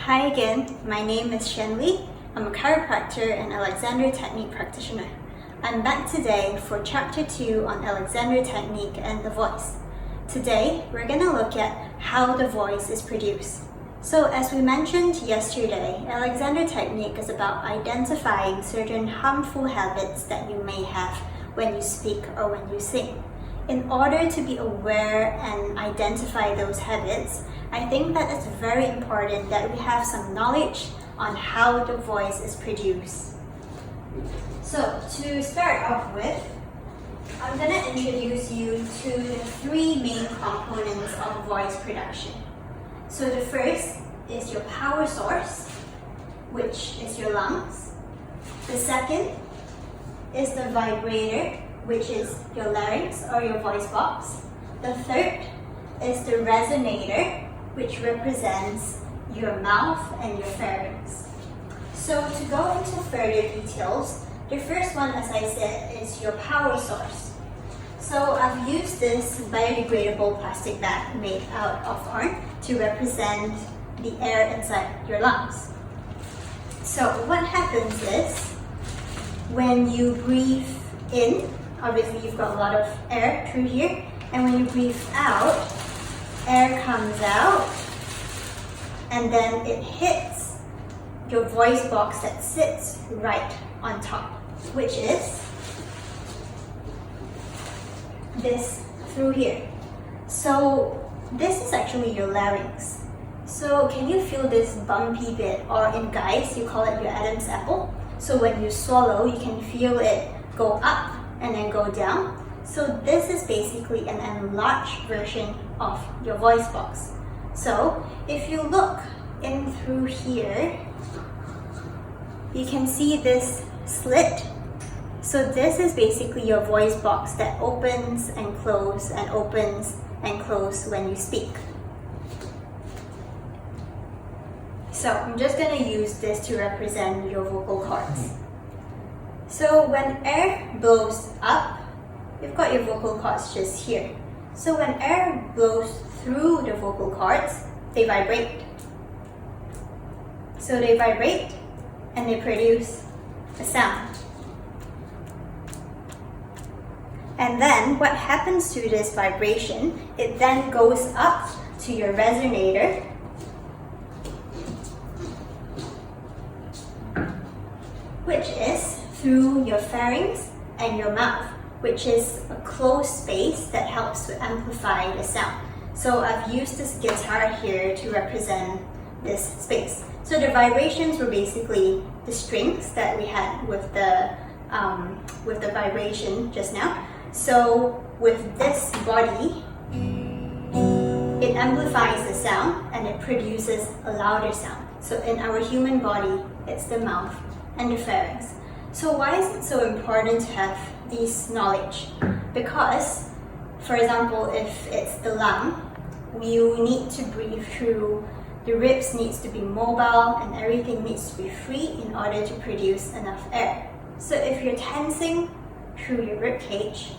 Hi again, my name is Shen Li. I'm a chiropractor and Alexander Technique practitioner. I'm back today for Chapter 2 on Alexander Technique and the voice. Today, we're going to look at how the voice is produced. So as we mentioned yesterday, Alexander Technique is about identifying certain harmful habits that you may have when you speak or when you sing. In order to be aware and identify those habits, I think that it's very important that we have some knowledge on how the voice is produced. So to start off with, I'm going to introduce you to the three main components of voice production. So the first is your power source, which is your lungs. The second is the vibrator, which is your larynx or your voice box. The third is the resonator, which represents your mouth and your pharynx. So to go into further details, the first one, as I said, is your power source. So I've used this biodegradable plastic bag made out of corn to represent the air inside your lungs. So what happens is, when you breathe in, obviously you've got a lot of air through here, and when you breathe out, air comes out and then it hits your voice box that sits right on top, which is this through here. So this is actually your larynx. So can you feel this bumpy bit, or in guys you call it your Adam's apple? So when you swallow, you can feel it go up and then go down. So this is basically an enlarged version of your voice box. So if you look in through here, you can see this slit. So this is basically your voice box that opens and closes and opens and closes when you speak. So I'm just going to use this to represent your vocal cords. So when air blows up, you've got your vocal cords just here. So when air blows through the vocal cords, they vibrate. So they vibrate and they produce a sound. And then what happens to this vibration, it then goes up to your resonator, which is through your pharynx and your mouth, which is a closed space that helps to amplify the sound. So I've used this guitar here to represent this space. So the vibrations were basically the strings that we had with the vibration just now. So with this body, it amplifies the sound and it produces a louder sound. So in our human body, it's the mouth and the pharynx. So why is it so important to have this knowledge? Because, for example, if it's the lung, you need to breathe through, the ribs needs to be mobile and everything needs to be free in order to produce enough air. So if you're tensing through your rib cage,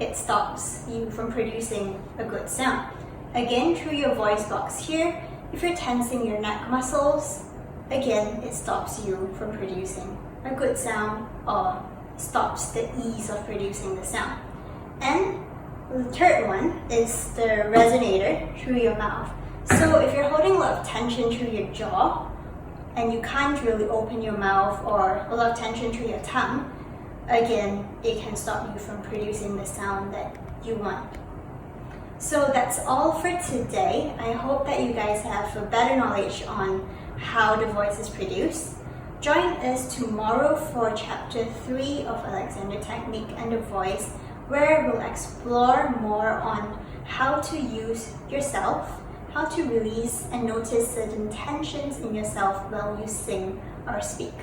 it stops you from producing a good sound. Again, through your voice box here, if you're tensing your neck muscles, again, it stops you from producing a good sound or stops the ease of producing the sound. And the third one is the resonator through your mouth. So if you're holding a lot of tension through your jaw and you can't really open your mouth, or a lot of tension through your tongue, again, it can stop you from producing the sound that you want. So that's all for today. I hope that you guys have a better knowledge on how the voice is produced. Join us tomorrow for Chapter 3 of Alexander Technique and the voice, where we'll explore more on how to use yourself, how to release and notice certain tensions in yourself while you sing or speak.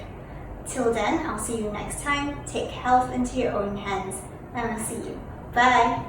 Till then, I'll see you next time. Take health into your own hands, and I'll see you. Bye!